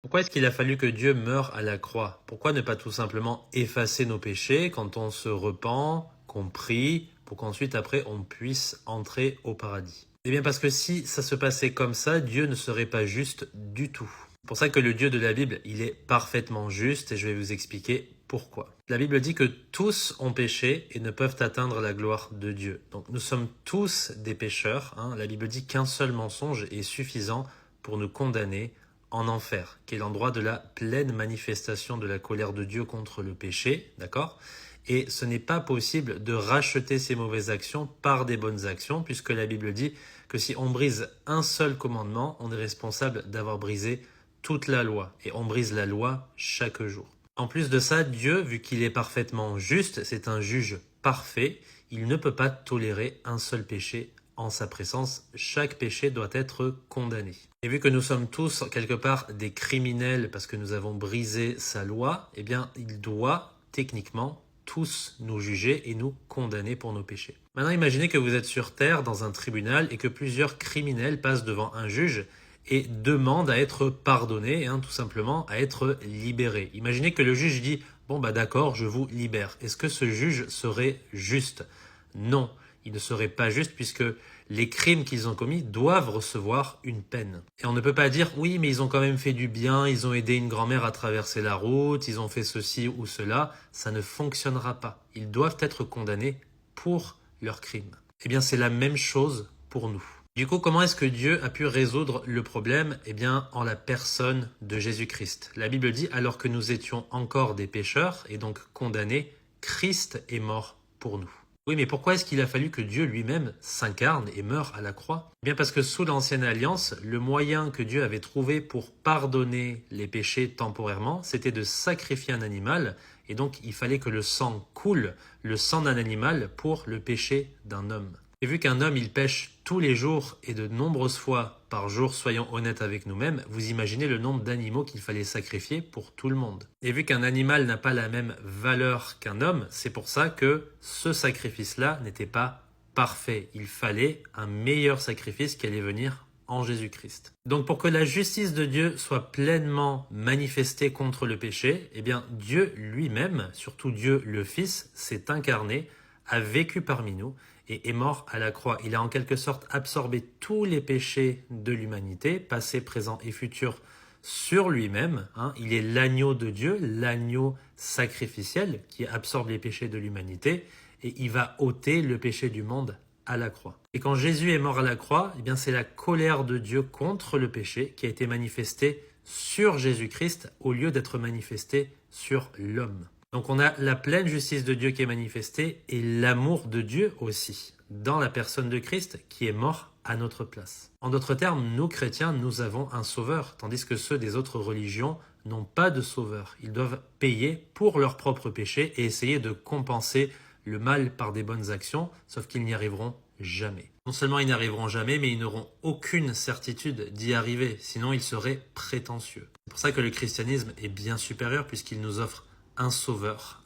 Pourquoi est-ce qu'il a fallu que Dieu meure à la croix? Pourquoi ne pas tout simplement effacer nos péchés quand on se repent, qu'on prie, pour qu'ensuite après on puisse entrer au paradis? Eh bien parce que si ça se passait comme ça, Dieu ne serait pas juste du tout. C'est pour ça que le Dieu de la Bible, il est parfaitement juste et je vais vous expliquer pourquoi. La Bible dit que tous ont péché et ne peuvent atteindre la gloire de Dieu. Donc nous sommes tous des pécheurs. La Bible dit qu'un seul mensonge est suffisant pour nous condamner en enfer, qui est l'endroit de la pleine manifestation de la colère de Dieu contre le péché, d'accord? Et ce n'est pas possible de racheter ces mauvaises actions par des bonnes actions, puisque la Bible dit que si on brise un seul commandement, on est responsable d'avoir brisé toute la loi, et on brise la loi chaque jour. En plus de ça, Dieu, vu qu'il est parfaitement juste, c'est un juge parfait, il ne peut pas tolérer un seul péché en sa présence. Chaque péché doit être condamné. Et vu que nous sommes tous quelque part des criminels parce que nous avons brisé sa loi, eh bien il doit techniquement tous nous juger et nous condamner pour nos péchés. Maintenant imaginez que vous êtes sur terre dans un tribunal et que plusieurs criminels passent devant un juge et demandent à être pardonnés, tout simplement à être libérés. Imaginez que le juge dit « Bon bah d'accord, je vous libère ». Est-ce que ce juge serait juste? Non, il ne serait pas juste puisque les crimes qu'ils ont commis doivent recevoir une peine. Et on ne peut pas dire oui mais ils ont quand même fait du bien, ils ont aidé une grand-mère à traverser la route, ils ont fait ceci ou cela, ça ne fonctionnera pas. Ils doivent être condamnés pour leurs crimes. Eh bien c'est la même chose pour nous. Du coup, comment est-ce que Dieu a pu résoudre le problème? Eh bien, en la personne de Jésus-Christ. La Bible dit, alors que nous étions encore des pécheurs et donc condamnés, Christ est mort pour nous. Oui, mais pourquoi est-ce qu'il a fallu que Dieu lui-même s'incarne et meure à la croix? Eh bien parce que sous l'Ancienne Alliance, le moyen que Dieu avait trouvé pour pardonner les péchés temporairement, c'était de sacrifier un animal, et donc il fallait que le sang coule, le sang d'un animal, pour le péché d'un homme. Et vu qu'un homme, il pêche tous les jours et de nombreuses fois par jour, soyons honnêtes avec nous-mêmes, vous imaginez le nombre d'animaux qu'il fallait sacrifier pour tout le monde. Et vu qu'un animal n'a pas la même valeur qu'un homme, c'est pour ça que ce sacrifice-là n'était pas parfait. Il fallait un meilleur sacrifice qui allait venir en Jésus-Christ. Donc pour que la justice de Dieu soit pleinement manifestée contre le péché, eh bien Dieu lui-même, surtout Dieu le Fils, s'est incarné, a vécu parmi nous et est mort à la croix. Il a en quelque sorte absorbé tous les péchés de l'humanité, passé, présent et futur, sur lui-même. Il est l'agneau de Dieu, l'agneau sacrificiel qui absorbe les péchés de l'humanité et il va ôter le péché du monde à la croix. Et quand Jésus est mort à la croix, eh bien c'est la colère de Dieu contre le péché qui a été manifestée sur Jésus-Christ au lieu d'être manifestée sur l'homme. Donc on a la pleine justice de Dieu qui est manifestée et l'amour de Dieu aussi dans la personne de Christ qui est mort à notre place. En d'autres termes, nous chrétiens, nous avons un sauveur, tandis que ceux des autres religions n'ont pas de sauveur. Ils doivent payer pour leurs propres péchés et essayer de compenser le mal par des bonnes actions, sauf qu'ils n'y arriveront jamais. Non seulement ils n'y arriveront jamais, mais ils n'auront aucune certitude d'y arriver, sinon ils seraient prétentieux. C'est pour ça que le christianisme est bien supérieur puisqu'il nous offre un sauveur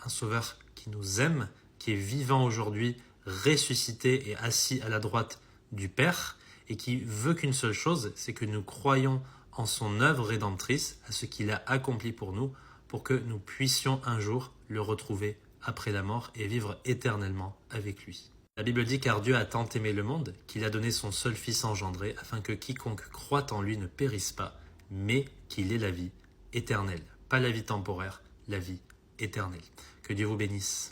qui nous aime, qui est vivant aujourd'hui, ressuscité et assis à la droite du Père, et qui veut qu'une seule chose, c'est que nous croyons en son œuvre rédemptrice, à ce qu'il a accompli pour nous, pour que nous puissions un jour le retrouver après la mort et vivre éternellement avec lui. La Bible dit car Dieu a tant aimé le monde qu'il a donné son seul Fils engendré afin que quiconque croit en lui ne périsse pas, mais qu'il ait la vie éternelle. Pas la vie temporaire, la vie éternelle. Que Dieu vous bénisse.